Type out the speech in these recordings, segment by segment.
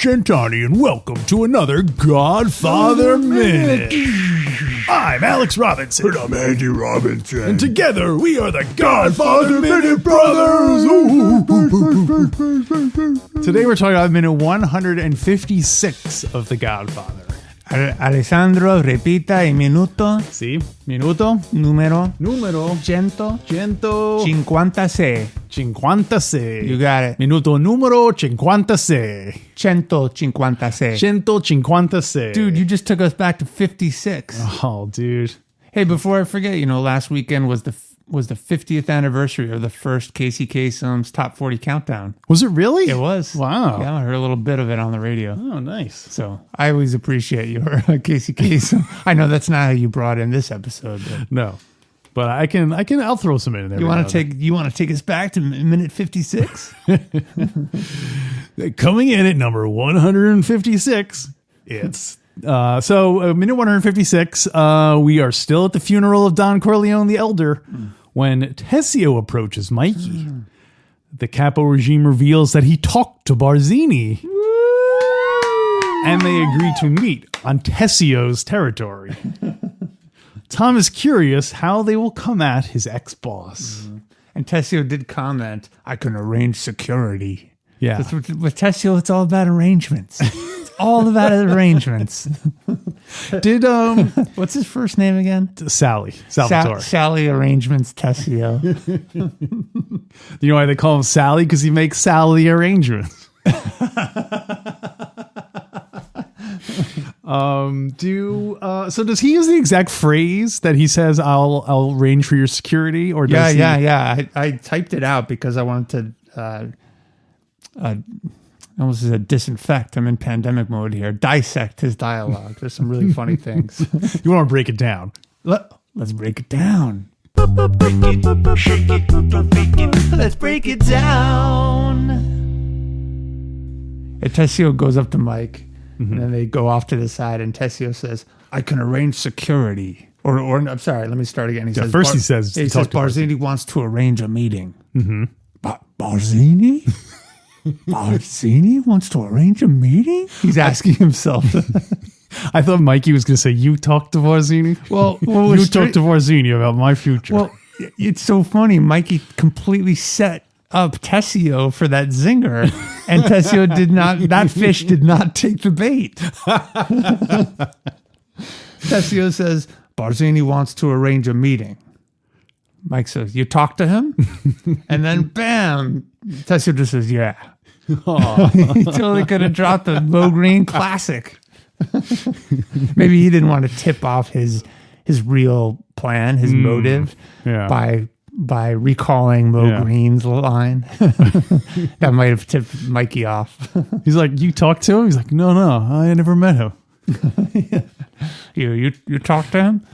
Gentani, and welcome to another Godfather Minute. I'm Alex Robinson. And I'm Andy Robinson. And together we are the Godfather Minute Brothers. Today we're talking about minute 156 of The Godfather. Alessandro, repita il minuto. Sí, minuto. Numero. 156. 56. You got it. Minuto numero 56. 156. 156. Dude, you just took us back to 56. Oh, dude. Hey, before I forget, last weekend was the 50th anniversary of the first Casey Kasem's Top 40 Countdown. Was it really? It was. Wow. Yeah, I heard a little bit of it on the radio. Oh, nice. So I always appreciate your Casey Kasem. I know that's not how you brought in this episode. But. No, but I'll throw some in there. You want to take us back to minute 56? Coming in at number 156, it's minute 156. We are still at the funeral of Don Corleone the Elder when Tessio approaches Mikey. The Capo regime reveals that he talked to Brazini, and they agree to meet on Tessio's territory. Tom is curious how they will come at his ex-boss. And Tessio did comment, I can arrange security. Yeah. With Tessio, it's all about arrangements. It's all about arrangements. Did what's his first name again? Salvatore. Sally Arrangements Tessio. You know why they call him Sally? Because he makes Sally arrangements. So does he use the exact phrase that he says, I'll arrange for your security? Or does Yeah. I typed it out because I wanted to almost as a disinfect. I'm in pandemic mode here. Dissect his dialogue. There's some really funny things. You want to break it down? Let's break it down. Let's break it down. And Tessio goes up to Mike, and then they go off to the side, and Tessio says, I can arrange security. Or I'm sorry, let me start again. He says Barzini wants to arrange a meeting. Mm-hmm. Barzini? Barzini wants to arrange a meeting? He's asking himself. I thought Mikey was going to say, you talk to Barzini? Well, you talk to Barzini about my future. Well, it's so funny. Mikey completely set up Tessio for that zinger, and Tessio that fish did not take the bait. Tessio says, Barzini wants to arrange a meeting. Mike says, you talk to him? And then bam, Tessio just says, yeah. He totally could have dropped the Mo Green classic. Maybe he didn't want to tip off his real plan, his motive, by recalling Mo Green's line. That might have tipped Mikey off. He's like, you talked to him? He's like, no, I never met him. You talked to him?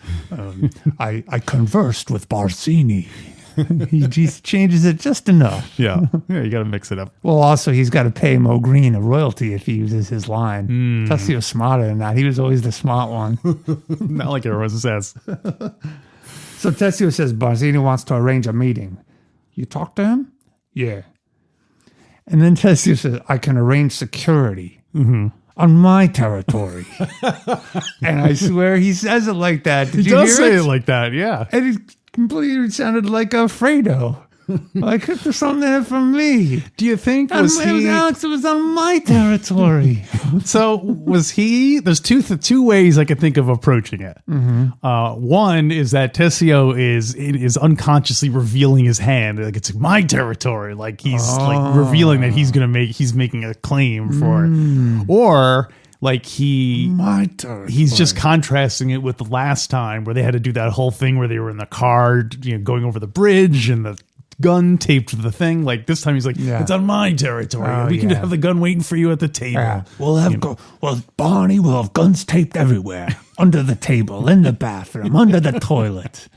I conversed with Barzini. He just changes it just enough. Yeah, you got to mix it up. Well, also, he's got to pay Mo Green a royalty if he uses his line. Tessio's smarter than that. He was always the smart one. Not like everyone says. So Tessio says, Barzini wants to arrange a meeting. You talk to him? Yeah. And then Tessio says, I can arrange security on my territory. And I swear he says it like that. Did you hear it? He does say it like that, yeah. And it completely sounded like Alfredo. Like, there's something in it from me. Do you think it was Alex, it was on my territory. So was he? There's two ways I could think of approaching it. One is that Tessio is unconsciously revealing his hand, like it's my territory, like he's like revealing that he's making a claim for it, or like he's just contrasting it with the last time where they had to do that whole thing where they were in the car, going over the bridge and the gun taped to the thing. Like this time he's like, it's on my territory. We can have the gun waiting for you at the table. Barney will have guns taped everywhere. Under the table, in the bathroom, under the toilet.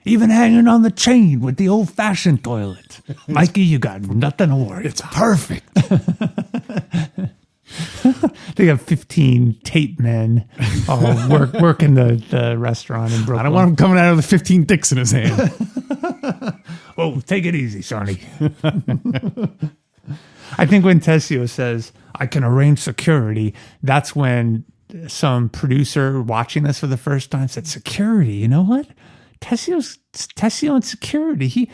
Even hanging on the chain with the old-fashioned toilet. Mikey, you got nothing to worry. It's perfect. They have 15 tape men working the restaurant in Brooklyn. I don't want him coming out with 15 dicks in his hand. Oh, take it easy, Sonny. I think when Tessio says, I can arrange security, that's when some producer watching this for the first time said, security, you know what? Tessio and security.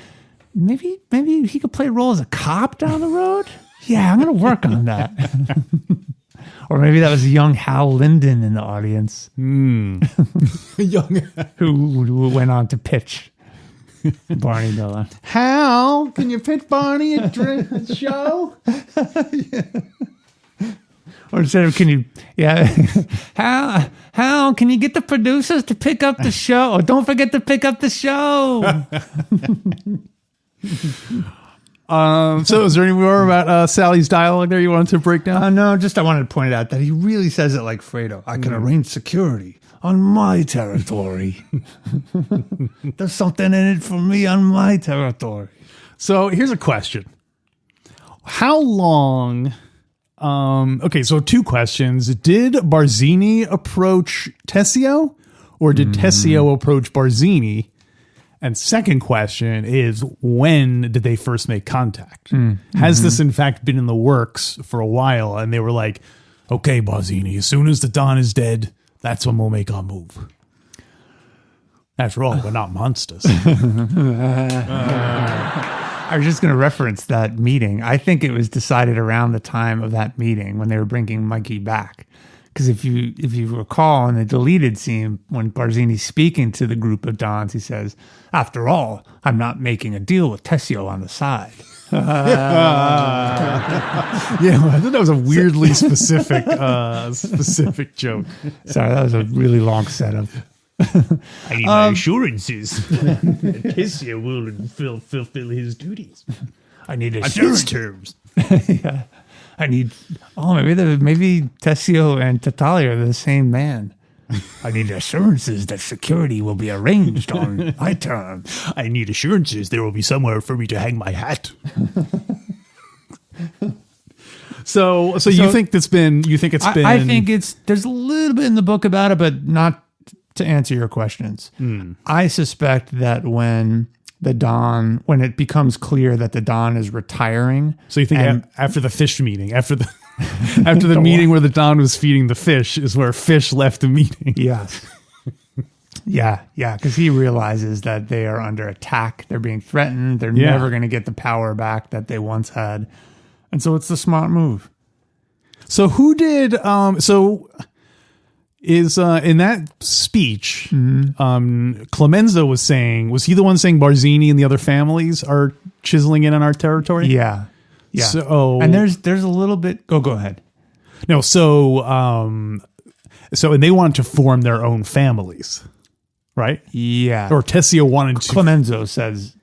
Maybe he could play a role as a cop down the road. Yeah, I'm going to work on that. Or maybe that was young Hal Linden in the audience. Young. who went on to pitch Barney Miller. Hal, can you pitch Barney a show? Or instead of Hal, can you get the producers to pick up the show? Or don't forget to pick up the show. So is there any more about Sally's dialogue there you wanted to break down? No, I wanted to point out that he really says it like Fredo. I can arrange security on my territory. There's something in it for me on my territory. So here's a question. How long... okay, so 2 questions. Did Barzini approach Tessio, or did Tessio approach Barzini? And second question is, when did they first make contact? Has this in fact been in the works for a while, and they were like, okay, Barzini, as soon as the Don is dead, that's when we'll make our move. After all, we're not monsters. I was just going to reference that meeting. I think it was decided around the time of that meeting when they were bringing Mikey back. Because if you recall in the deleted scene, when Barzini's speaking to the group of Dons, he says, after all, I'm not making a deal with Tessio on the side. Yeah, I thought that was a weirdly specific joke. Sorry, that was a really long setup. I need my assurances. Tessio will fulfill his duties. I need On his terms. Yeah. Maybe Tessio and Tatalia are the same man. I need assurances that security will be arranged on my terms. I need assurances there will be somewhere for me to hang my hat. So you think it's been? I think there's a little bit in the book about it, but not to answer your questions. I suspect that when it becomes clear that the Don is retiring. So you think after the fish meeting, after the meeting where the Don was feeding the fish is where Fish left the meeting. Yes. Yeah, because he realizes that they are under attack. They're being threatened. They're never going to get the power back that they once had. And so it's the smart move. So who did in that speech, Clemenza was he the one saying Barzini and the other families are chiseling in on our territory? Yeah. So, and there's a little bit. Go ahead. No, and they wanted to form their own families, right? Yeah. Or Tessio wanted to. Clemenza says,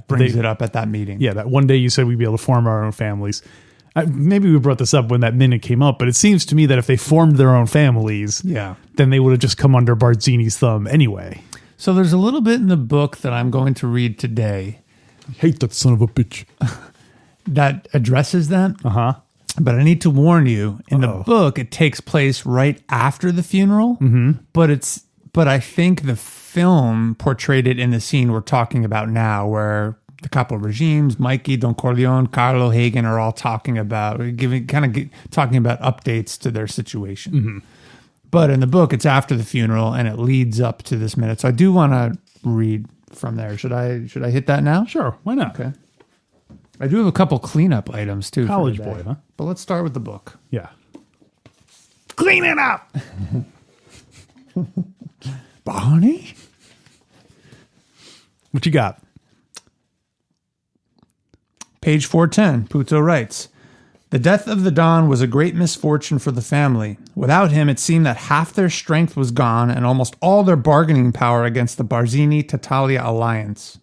brings it up at that meeting. Yeah, that one day you said we'd be able to form our own families. Maybe we brought this up when that minute came up, but it seems to me that if they formed their own families, then they would have just come under Barzini's thumb anyway. So there's a little bit in the book that I'm going to read today. I hate that son of a bitch. That addresses that. But I need to warn you, in the book, it takes place right after the funeral, but I think the film portrayed it in the scene we're talking about now, where the couple of regimes, Mikey, Don Corleone, Carlo Hagen are all talking about updates to their situation. But in the book, it's after the funeral and it leads up to this minute. So I do want to read from there. Should I hit that now? Sure, why not? Okay. I do have a couple cleanup items too. College boy, huh? But let's start with the book. Yeah. Clean it up. Barney? What you got? Page 410, Puzo writes, the death of the Don was a great misfortune for the family. Without him, it seemed that half their strength was gone and almost all their bargaining power against the Barzini-Tatalia alliance.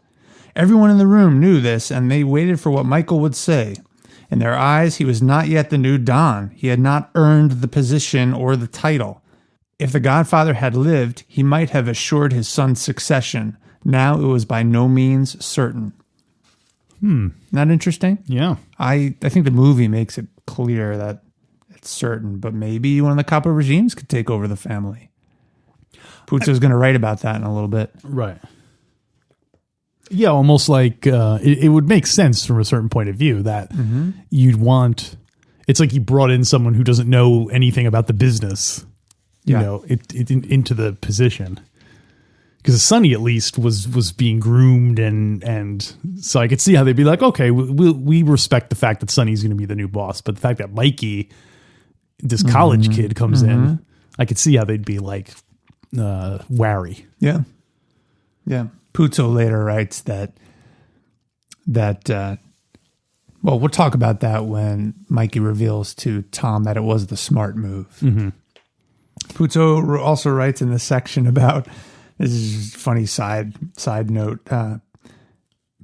Everyone in the room knew this, and they waited for what Michael would say. In their eyes, he was not yet the new Don. He had not earned the position or the title. If the Godfather had lived, he might have assured his son's succession. Now it was by no means certain. Not interesting? Yeah. I think the movie makes it clear that it's certain, but maybe one of the Copper regimes could take over the family. Puzo's going to write about that in a little bit. Right. Yeah, almost like it would make sense from a certain point of view that you'd want. It's like you brought in someone who doesn't know anything about the business, into the position. Because Sonny at least was being groomed, and so I could see how they'd be like, okay, we respect the fact that Sonny's going to be the new boss, but the fact that Mikey, this college kid, comes in, I could see how they'd be like wary. Yeah. Puzo later writes that well, we'll talk about that when Mikey reveals to Tom that it was the smart move. Puzo also writes in the section about, this is a funny side note.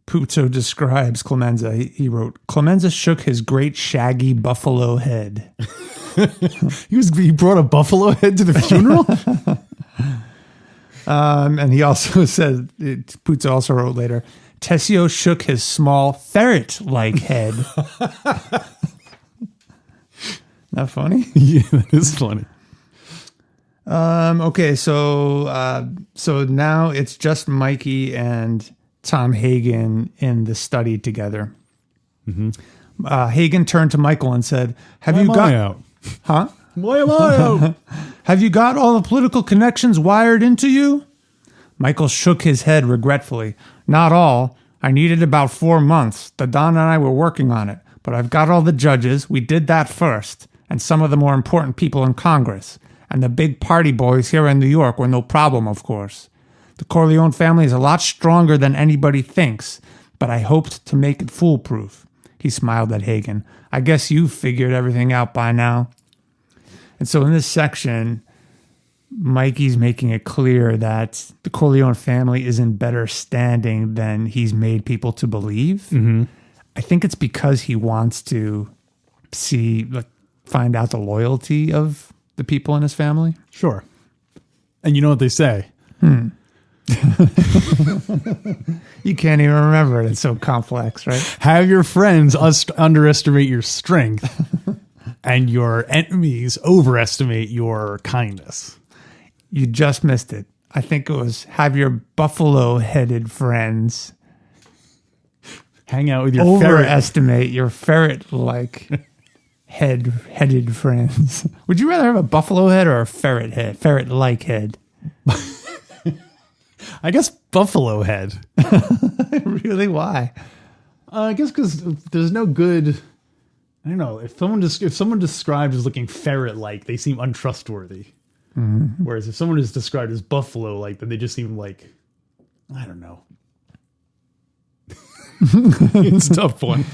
Puzo describes Clemenza. He wrote, Clemenza shook his great shaggy buffalo head. He brought a buffalo head to the funeral? And he also said, Puzo also wrote later, Tessio shook his small ferret-like head. Not funny? Yeah, that is funny. Okay, so now it's just Mikey and Tom Hagen in the study together. Hagen turned to Michael and said, "Have you got out? Huh? Why am I out? Have you got all the political connections wired into you?" Michael shook his head regretfully. "Not all. I needed about 4 months. The Don and I were working on it, but I've got all the judges. We did that first, and some of the more important people in Congress. And the big party boys here in New York were no problem, of course. The Corleone family is a lot stronger than anybody thinks, but I hoped to make it foolproof." He smiled at Hagen. "I guess you've figured everything out by now." And so in this section, Mikey's making it clear that the Corleone family is in better standing than he's made people to believe. I think it's because he wants to find out the loyalty of the people in his family. Sure. And you know what they say? You can't even remember it. It's so complex, right? Have your friends underestimate your strength, and your enemies overestimate your kindness. You just missed it. I think it was have your buffalo-headed friends hang out with your ferret. Overestimate your ferret-like headed friends. Would you rather have a buffalo head or a ferret head? Ferret-like head. I guess buffalo head. Really? Why? I guess because there's no good. I don't know. If someone described as looking ferret-like, they seem untrustworthy. Whereas if someone is described as buffalo-like, then they just seem like, I don't know. It's a tough one.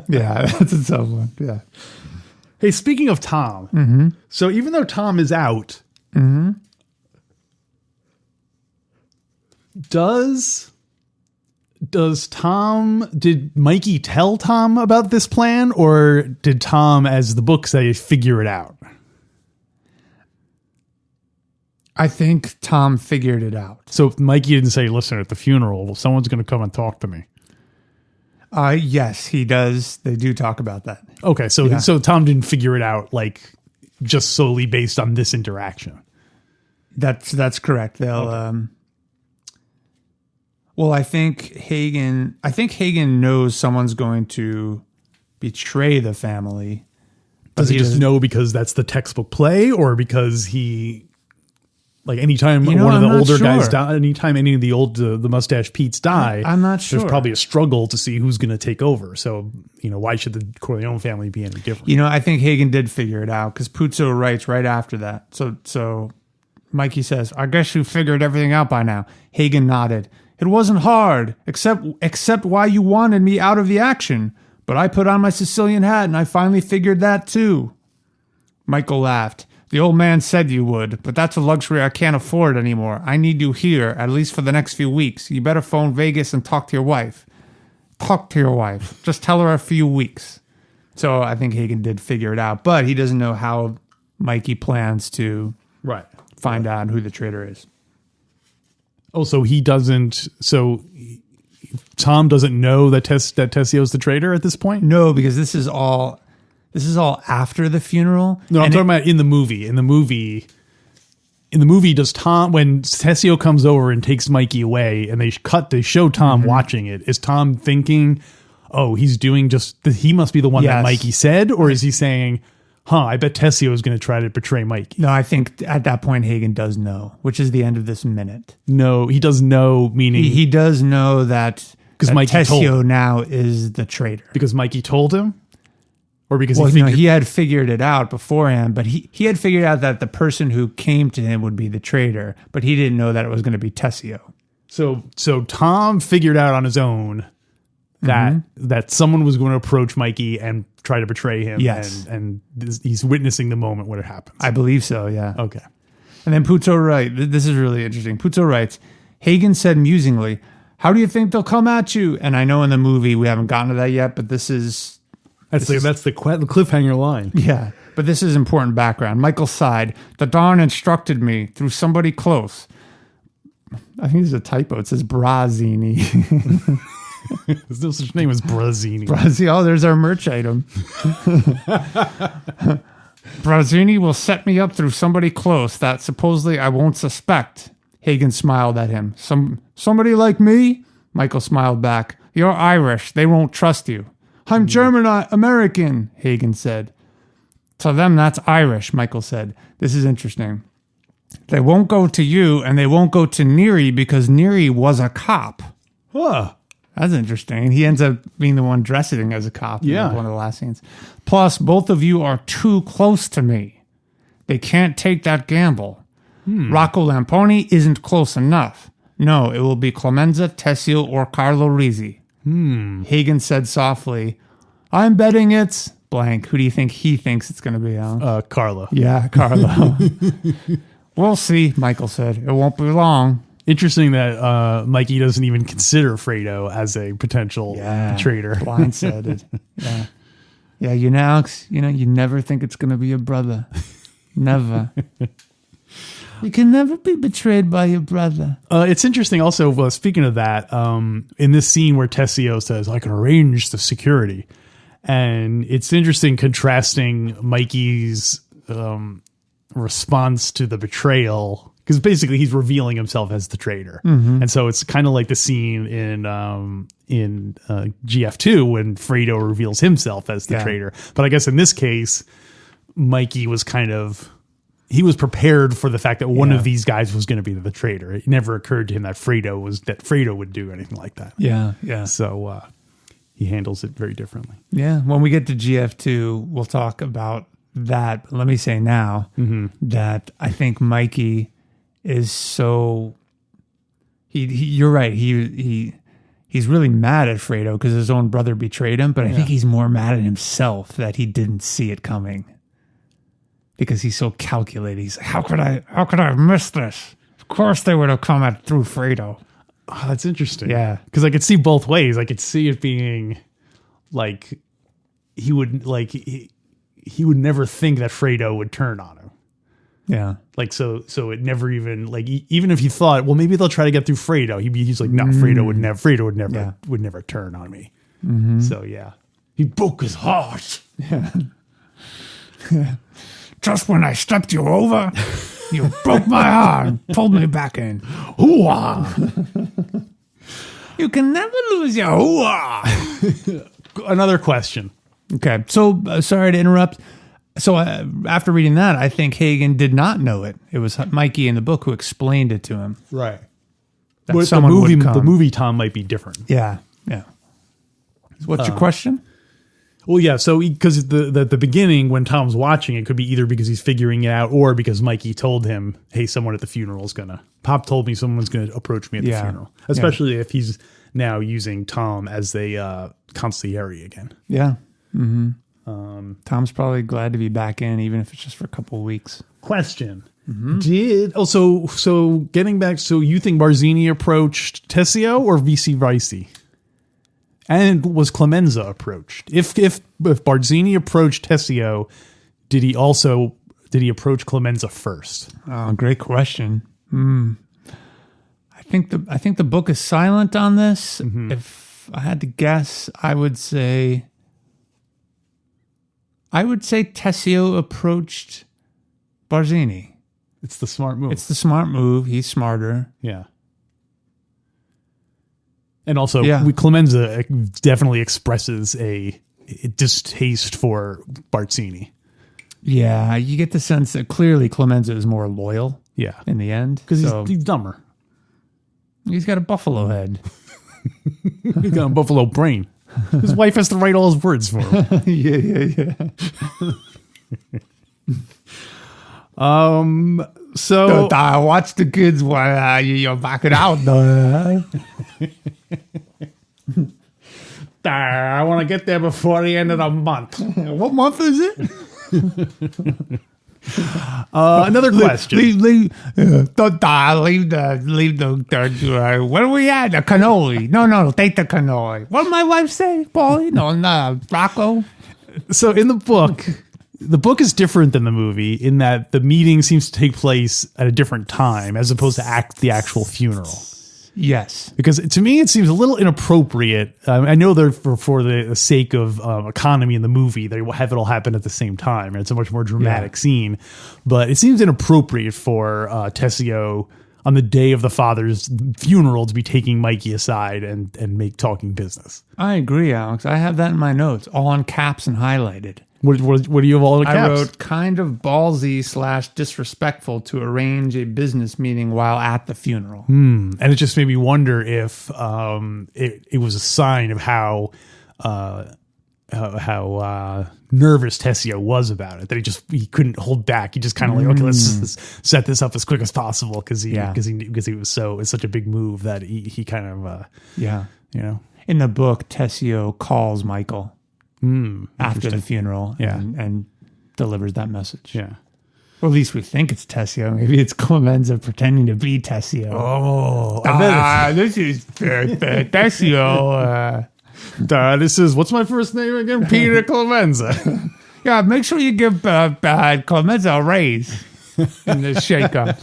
Yeah, that's a tough one. Yeah. Hey, speaking of Tom, so even though Tom is out, did Mikey tell Tom about this plan, or did Tom, as the book say, figure it out? I think Tom figured it out. So if Mikey didn't say, listen, at the funeral, someone's going to come and talk to me. Yes, he does. They do talk about that. Okay, so Tom didn't figure it out just solely based on this interaction. That's correct. They'll well, I think Hagen knows someone's going to betray the family. Does he just know because that's the textbook play, or because he anytime one of the older guys die, anytime any of the mustache Pete's die, I'm not sure. There's probably a struggle to see who's going to take over. So, why should the Corleone family be any different? I think Hagen did figure it out because Puzo writes right after that. So Mikey says, "I guess you figured everything out by now." Hagen nodded. "It wasn't hard, except why you wanted me out of the action. But I put on my Sicilian hat and I finally figured that too." Michael laughed. "The old man said you would, but that's a luxury I can't afford anymore. I need you here, at least for the next few weeks. You better phone Vegas and talk to your wife. Just tell her a few weeks." So I think Hagen did figure it out, but he doesn't know how Mikey plans to find out who the traitor is. Oh, so he doesn't. So Tom doesn't know that that Tessio's the traitor at this point. No, because this is all after the funeral. No, I'm talking about in the movie. In the movie, does Tom, when Tessio comes over and takes Mikey away, and they show Tom watching it? Is Tom thinking, "Oh, he's doing he must be the one that Mikey said," or is he saying, I bet Tessio is going to try to betray Mikey? No, I think at that point Hagen does know, which is the end of this minute. No, he does know, meaning he does know that Tessio now is the traitor. Because Mikey told him? Or because he had figured it out beforehand, but he had figured out that the person who came to him would be the traitor, but he didn't know that it was going to be Tessio. So Tom figured out on his own that someone was going to approach Mikey and try to betray him. Yes. And he's witnessing the moment when it happens. I believe so, yeah. Okay. And then Puzo writes, this is really interesting. Puzo writes, Hagen said musingly, "How do you think they'll come at you?" And I know in the movie we haven't gotten to that yet, but that's the cliffhanger line. Yeah, but this is important background. Michael sighed. "The Don instructed me through somebody close." I think there's a typo. It says Brazini. There's no such name as Brazini. Oh, there's our merch item. "Brazini will set me up through somebody close that supposedly I won't suspect." Hagen smiled at him. Somebody like me?" Michael smiled back. "You're Irish. They won't trust you." "I'm German American," Hagen said. "To them, that's Irish," Michael said. This is interesting. "They won't go to you, and they won't go to Neary because Neary was a cop." Huh. That's interesting. He ends up being the one dressing as a cop. Yeah. In one of the last scenes. "Plus, both of you are too close to me. They can't take that gamble. Rocco Lamponi isn't close enough. No, it will be Clemenza, Tessio, or Carlo Rizzi." Hagen said softly, "I'm betting it's blank." Who do you think he thinks it's going to be, Alan? Carlo. Yeah, Carlo. "We'll see," Michael said. "It won't be long." Interesting that Mikey doesn't even consider Fredo as a potential traitor. Blindsided. Yeah. Yeah, Alex, you never think it's going to be your brother. Never. You can never be betrayed by your brother. It's interesting also, speaking of that, in this scene where Tessio says, "I can arrange the security." And it's interesting contrasting Mikey's response to the betrayal, because basically he's revealing himself as the traitor. And so it's kind of like the scene in GF2 when Fredo reveals himself as the traitor. But I guess in this case, Mikey was he was prepared for the fact that one of these guys was going to be the traitor. It never occurred to him that Fredo would do anything like that. Yeah, yeah. So he handles it very differently. Yeah. When we get to GF2, we'll talk about that. But let me say now that I think Mikey is so. You're right. He's really mad at Fredo because his own brother betrayed him. But I think he's more mad at himself that he didn't see it coming. Because he's so calculated. He's like, how could I have missed this? Of course they would have come through Fredo. Oh, that's interesting. Yeah. Because I could see both ways. I could see it being like he would never think that Fredo would turn on him. Yeah. Like so it never even even if he thought, well, maybe they'll try to get through Fredo, he's like, no, Fredo would never turn on me. So yeah. He broke his heart. Yeah. "Just when I stepped you over, you broke my heart and pulled me back in. Hoo-ah! You can never lose your hoo-ah." Another question. Okay, so sorry to interrupt. So after reading that, I think Hagen did not know it. It was Mikey in the book who explained it to him. Right. That But someone would come. the movie Tom might be different. Yeah, yeah. What's your question? Well, yeah. So because the beginning when Tom's watching, it could be either because he's figuring it out or because Mikey told him, "Hey, someone at the funeral is Pop told me someone's gonna approach me at the funeral." Especially if he's now using Tom as a consigliere again. Yeah. Tom's probably glad to be back in, even if it's just for a couple of weeks. Question. So getting back, so you think Brazini approached Tessio or vice versa? And was Clemenza approached? If Brazini approached Tessio, did he approach Clemenza first? Oh, great question. I I think the book is silent on this. If I had to guess, I would say Tessio approached Brazini. It's the smart move. It's the smart move. He's smarter. Yeah. And also, Clemenza definitely expresses a distaste for Barzini. Yeah, you get the sense that clearly Clemenza is more loyal. Yeah. In the end. Because he's dumber. He's got a buffalo head. He's got a buffalo brain. His wife has to write all his words for him. Yeah. So watch the kids while you're backing out. I want to get there before the end of the month. What month is it? Another question. Leave the where are we at? The cannoli. No, take the cannoli. What did my wife say, Paulie? No, Rocco. So in the book is different than the movie in that the meeting seems to take place at a different time as opposed to the actual funeral. Yes. Because to me, it seems a little inappropriate. I know they're for the sake of economy in the movie, they will have it all happen at the same time. And it's a much more dramatic scene. But it seems inappropriate for Tessio on the day of the father's funeral to be taking Mikey aside and make talking business. I agree, Alex. I have that in my notes, all in caps and highlighted. What do you have all the caps? I wrote kind of ballsy / disrespectful to arrange a business meeting while at the funeral. And it just made me wonder if it was a sign of how nervous Tessio was about it, that he couldn't hold back. He just kind of like, okay, let's set this up as quick as possible because he was it's such a big move that he kind of In the book, Tessio calls Michael after the funeral and delivers that message. Yeah. Or at least we think it's Tessio. Maybe it's Clemenza pretending to be Tessio. Oh, this is Tessio. This is, what's my first name again? Peter Clemenza. Yeah, make sure you give Clemenza a raise in this shakeup.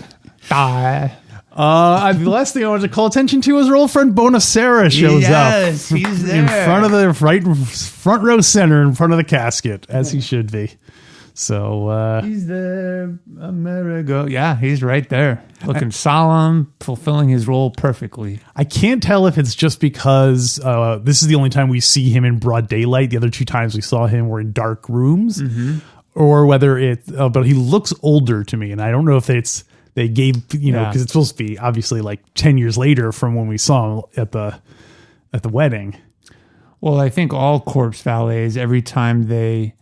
The last thing I wanted to call attention to is our old friend Bonacera shows up. Yes, he's there. In front of the front row center in front of the casket, as he should be. So he's there, Amerigo. Yeah, he's right there, looking solemn, fulfilling his role perfectly. I can't tell if it's just because this is the only time we see him in broad daylight. The other two times we saw him were in dark rooms, or whether but he looks older to me, and I don't know if they gave because it's supposed to be obviously like 10 years later from when we saw him at the wedding. Well, I think all corpse valets, every time they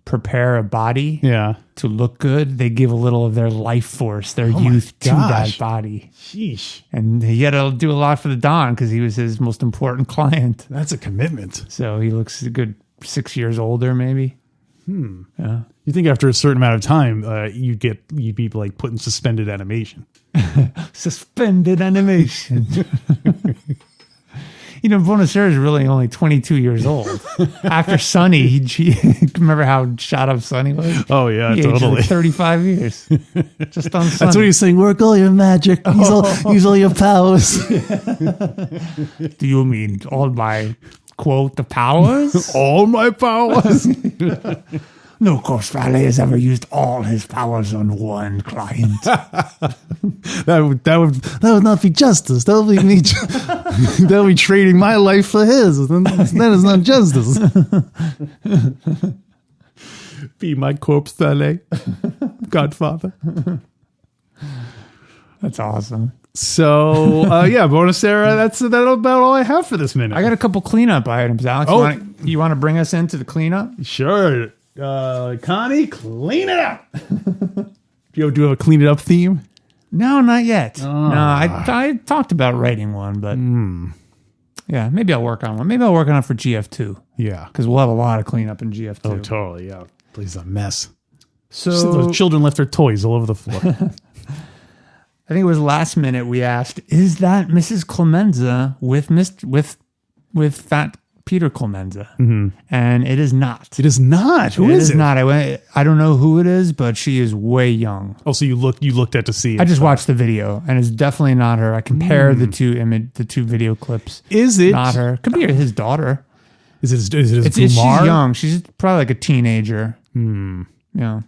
prepare a body to look good, they give a little of their life force, their youth to that body. Sheesh. And he had to do a lot for the Don because he was his most important client. That's a commitment. So he looks a good 6 years older, maybe. Yeah. You think after a certain amount of time, you'd be like put in suspended animation. Suspended animation. Bonacera is really only 22 years old. After Sonny, he remember how shot up Sonny was? Oh, yeah, he totally. Aged like 35 years. Just on Sonny. That's what he's saying. Work all your magic. Use all your powers. Do you mean all my, quote, the powers? All my powers? No corpse valet has ever used all his powers on one client. that would not be justice. That would be me. That would be trading my life for his. That is not justice. Be my corpse valet, Godfather. That's awesome. So Bonacera. That's about all I have for this minute. I got a couple cleanup items, Alex. You want to bring us into the cleanup? Sure. Connie, clean it up. Do you have a clean it up theme? No, not yet. No, I talked about writing one, but yeah, maybe I'll work on one. Maybe I'll work on it for GF2. Yeah, because we'll have a lot of cleanup in GF2. Oh, totally. Yeah, please, a mess. So those children left their toys all over the floor. I think it was last minute we asked, "Is that Mrs. Clemenza with Fat Peter Clemenza, and it is not. It is not. Who is it? Not. I don't know who it is, but she is way young. Oh, so you looked at to see it. I just watched the video, and it's definitely not her. I compared the two video clips. Is it not her? Could be his daughter. Is it She's young. She's probably like a teenager. Yeah.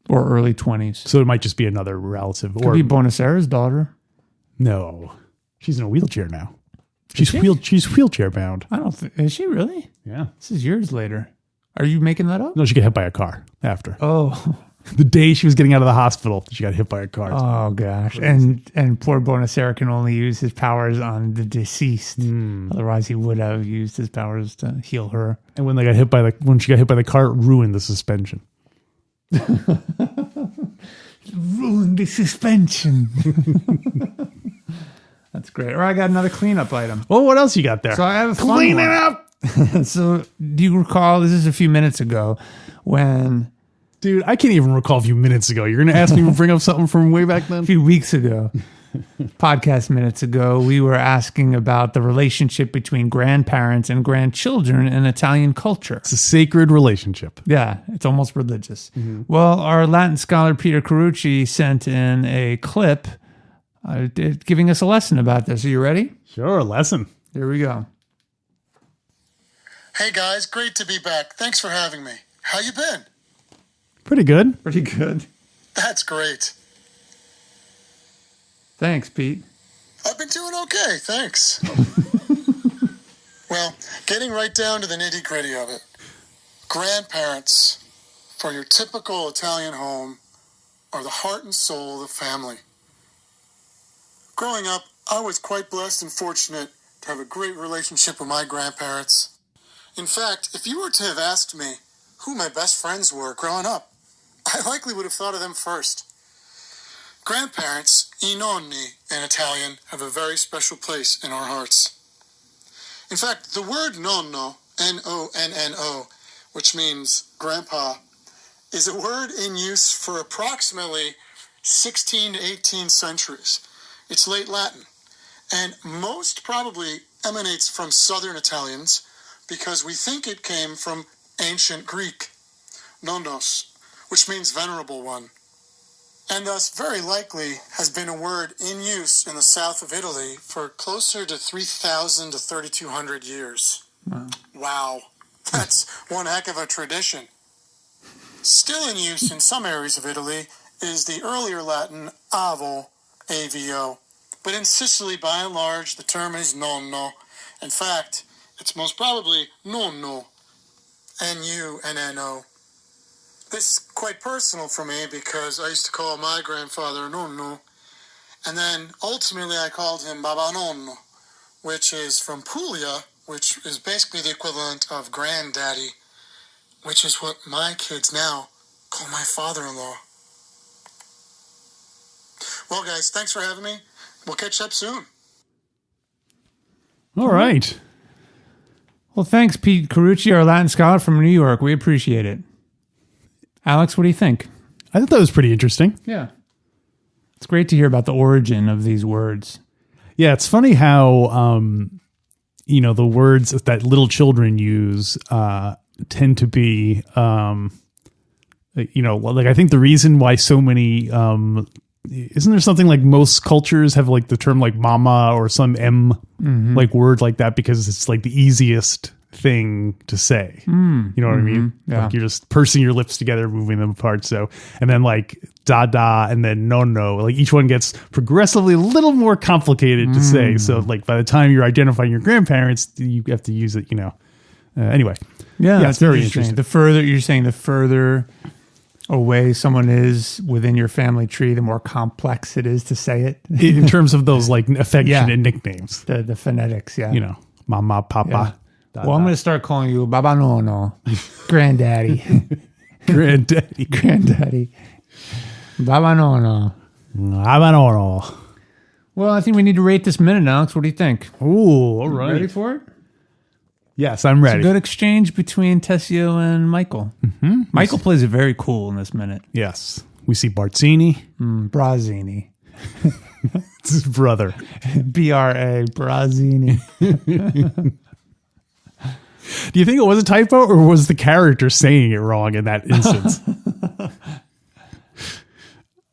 Or early 20s. So it might just be another relative. Could be Bonacera's daughter. No. She's in a wheelchair now. She's wheelchair bound. I don't think. Is she really? Yeah. This is years later. Are you making that up? No, she got hit by a car after. Oh. The day she was getting out of the hospital, she got hit by a car. Oh, gosh. And poor Bonacera can only use his powers on the deceased. Otherwise, he would have used his powers to heal her. And when she got hit by the car, it ruined the suspension. Ruined the suspension. That's great. Or I got another cleanup item. Oh, what else you got there? So I have a fun Clean one. it up. So do you recall, this is a few minutes ago, when... Dude, I can't even recall a few minutes ago. You're going to ask me to bring up something from way back then? A few weeks ago, podcast minutes ago, we were asking about the relationship between grandparents and grandchildren in Italian culture. It's a sacred relationship. Yeah, it's almost religious. Well, our Latin scholar Peter Carucci sent in a clip giving us a lesson about this. Are you ready? Sure, lesson. Here we go. Hey guys, great to be back. Thanks for having me. How you been? Pretty good. Pretty good. That's great. Thanks, Pete. I've been doing okay, thanks. Well, getting right down to the nitty-gritty of it. Grandparents, for your typical Italian home, are the heart and soul of the family. Growing up, I was quite blessed and fortunate to have a great relationship with my grandparents. In fact, if you were to have asked me who my best friends were growing up, I likely would have thought of them first. Grandparents, I nonni in Italian, have a very special place in our hearts. In fact, the word nonno, N-O-N-N-O, which means grandpa, is a word in use for approximately 16 to 18 centuries. It's late Latin, and most probably emanates from Southern Italians because we think it came from ancient Greek, nonnos, which means venerable one, and thus very likely has been a word in use in the south of Italy for closer to 3,000 to 3,200 years. Wow, that's one heck of a tradition. Still in use in some areas of Italy is the earlier Latin avo, A-V-O, but in Sicily, by and large, the term is nonno. In fact, it's most probably nonno, N-U-N-N-O. This is quite personal for me because I used to call my grandfather nonno, and then ultimately I called him Baba Nonno, which is from Puglia, which is basically the equivalent of granddaddy, which is what my kids now call my father-in-law. Well, guys, thanks for having me. We'll catch up soon. All right. Well, thanks, Pete Carucci, our Latin scholar from New York. We appreciate it. Alex, what do you think? I thought that was pretty interesting. Yeah. It's great to hear about the origin of these words. Yeah, it's funny how, the words that little children use tend to be, like I think the reason why so many, isn't there something like most cultures have like the term like mama or some M like word like that because it's like the easiest thing to say. You know what I mean? Yeah. Like you're just pursing your lips together, moving them apart. So, and then like da and then no, like each one gets progressively a little more complicated to say. So like by the time you're identifying your grandparents, you have to use it, anyway. Yeah, it's very interesting. The further away someone is within your family tree, the more complex it is to say it. In terms of those like affectionate nicknames. The phonetics, yeah. Mama, papa. Yeah. Well, I'm going to start calling you Baba Nono, Granddaddy. Granddaddy. Baba Nono. Baba Nono. Well, I think we need to rate this minute, Alex. What do you think? Ooh, all right. Ready for it? Yes, I'm ready. It's a good exchange between Tessio and Michael. Mm-hmm. Michael plays it very cool in this minute. Yes. We see Brazini. Brazini. It's his brother. B-R-A, Brazini. Do you think it was a typo or was the character saying it wrong in that instance?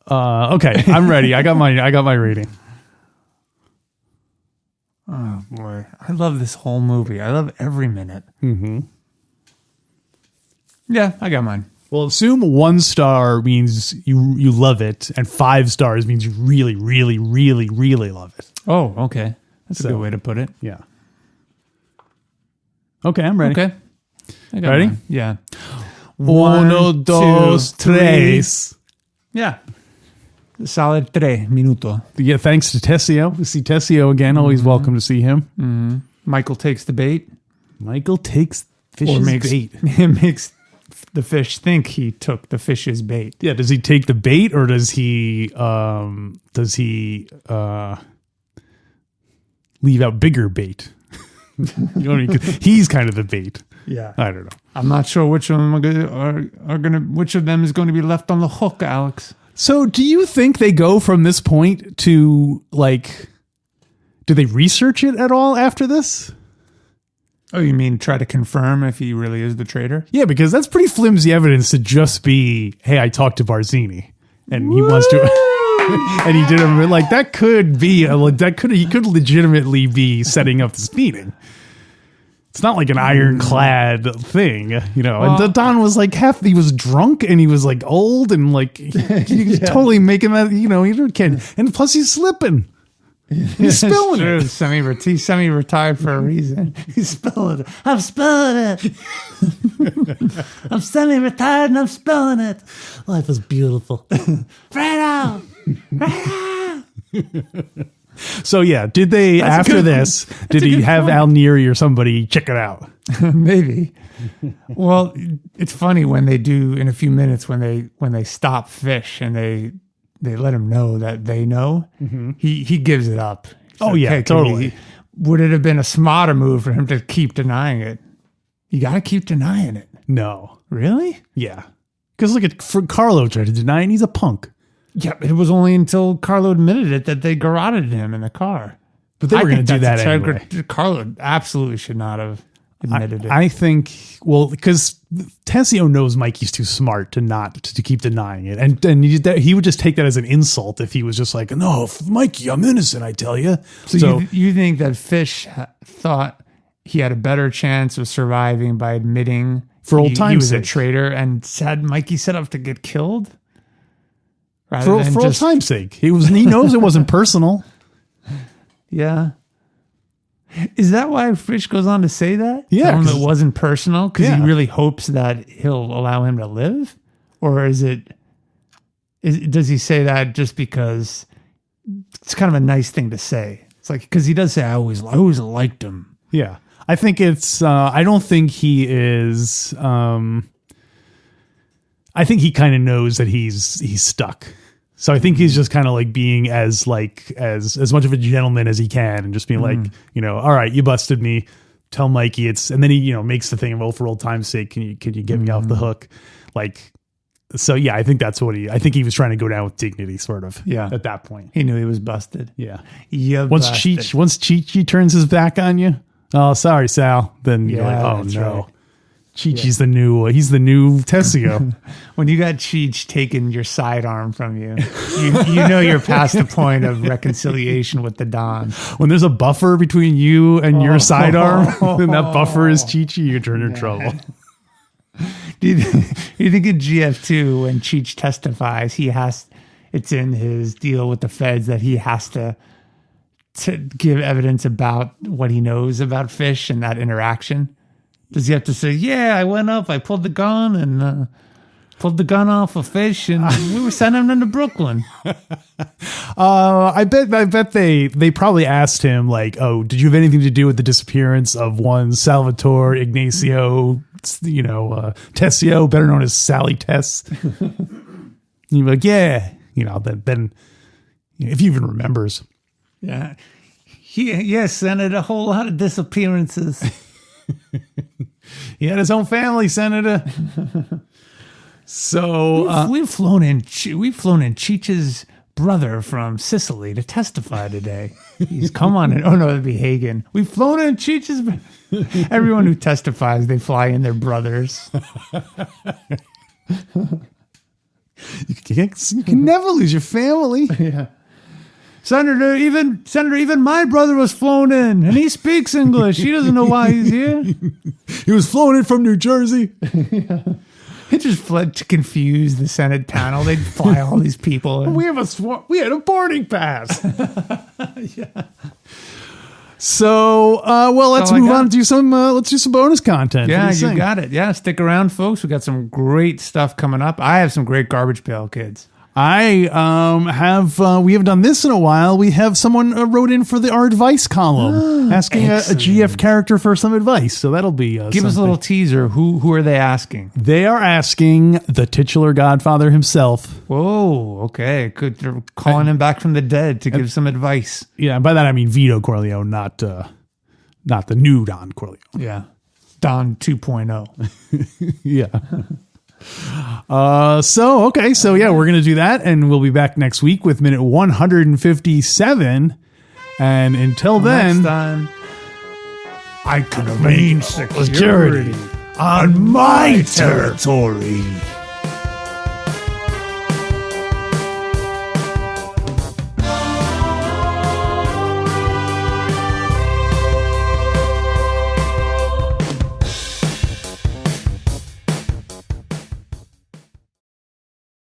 Okay, I'm ready. I got my rating. Oh boy, I love this whole movie. I love every minute. Mm-hmm. Yeah, I got mine. Well, assume 1 star means you love it, and 5 stars means you really, really, really, really love it. Oh, okay. That's a good way to put it. Yeah. Okay, I'm ready. Okay. I got Ready? mine. Yeah. 1, 2, 3. Yeah. Solid 3 minuto. Yeah, thanks to Tessio. We see Tessio again. Always welcome to see him. Mm-hmm. Michael takes the bait. Michael takes fish's bait. Makes the fish think he took the fish's bait. Yeah, does he take the bait or does he leave out bigger bait? You know what I mean? 'Cause he's kind of the bait. Yeah. I don't know. I'm not sure which of them which of them is going to be left on the hook, Alex. So do you think they go from this point to like, do they research it at all after this? Oh, you mean try to confirm if he really is the traitor? Yeah, because that's pretty flimsy evidence to just be, hey, I talked to Brazini and he wants to, and he did him like that could be he could legitimately be setting up this meeting. It's not like an ironclad thing, you know. Well, and Don was like he was drunk and he was like old and like he was totally making that, you know, he can't. And plus he's slipping. He's spilling it. He's semi-retired for a reason. He's spilling it. I'm spilling it. I'm semi-retired and I'm spilling it. Life is beautiful. Fredo! So yeah, did they after this? Did he have Al Neary or somebody check it out? Maybe. Well, it's funny when they do in a few minutes when they stop fish and they let him know that they know. Mm-hmm. He gives it up. Oh yeah, okay, totally. Would it have been a smarter move for him to keep denying it? You got to keep denying it. No, really? Yeah, because look at Carlo tried to deny it. And he's a punk. Yeah, but it was only until Carlo admitted it that they garroted him in the car. But they were going to do that anyway. Carlo absolutely should not have admitted it. I think, well, because Tessio knows Mikey's too smart to keep denying it. And he would just take that as an insult if he was just like, no, Mikey, I'm innocent, I tell you. So you think that Fish thought he had a better chance of surviving by admitting for old time's he was sake. A traitor and had Mikey set up to get killed? For old time's sake. He knows it wasn't personal. Yeah. Is that why Fish goes on to say that? Yeah. Tell him it wasn't personal because he really hopes that he'll allow him to live? Or does he say that just because it's kind of a nice thing to say? It's like, because he does say, I always liked him. Yeah. I think it's, I don't think he is, I think he kind of knows that he's stuck. So I think he's just kind of like being as much of a gentleman as he can and just being like, you know, all right, you busted me. Tell Mikey and then he, you know, makes the thing of, for old time's sake, can you get me off the hook? Like, so yeah, I think that's I think he was trying to go down with dignity sort of. Yeah. At that point. He knew he was busted. Yeah. Once Cheech turns his back on you. Oh, sorry, Sal. Then you're like, oh no. Right. Cheech's he's the new Tessio. When you got Cheech taking your sidearm from you, you know you're past the point of reconciliation with the Don. When there's a buffer between you and your sidearm, and that buffer is Cheech, you turn in trouble. Do you think in GF2 when Cheech testifies, it's in his deal with the feds that he has to give evidence about what he knows about Fish and that interaction? Does he have to say, yeah, I went up, I pulled the gun and pulled the gun off a Fish and we were sending him to Brooklyn? I bet they probably asked him like, oh, did you have anything to do with the disappearance of one Salvatore Ignacio, you know, Tessio, better known as Sally Tess? You're like, yeah, you know, then if he even remembers. Yeah. Yes, Senator, a whole lot of disappearances. He had his own family, Senator. So we've flown in Cheech's brother from Sicily to testify today. He's come on in. Oh, no, that'd be Hagen. We've flown in Cheech's. Everyone who testifies, they fly in their brothers. You can never lose your family. Yeah. Senator, even my brother was flown in, and he speaks English. He doesn't know why he's here. He was flown in from New Jersey. He just fled to confuse the Senate panel. They'd fly all these people in. We had a boarding pass. Yeah. So, let's move on and do some. Let's do some bonus content. Yeah, you got it. Yeah, stick around, folks. We got some great stuff coming up. I have some great Garbage Pail Kids. I we haven't done this in a while. We have someone wrote in for our advice column asking a GF character for some advice. So that'll be Give us a little teaser. Who are they asking? They are asking the titular Godfather himself. Whoa, okay. Good. They're calling him back from the dead to give some advice. Yeah, by that I mean Vito Corleone, not the new Don Corleone. Yeah. Don 2.0. Yeah. So yeah, we're gonna do that, and we'll be back next week with minute 157. And until then, Next time, I can arrange security on my territory.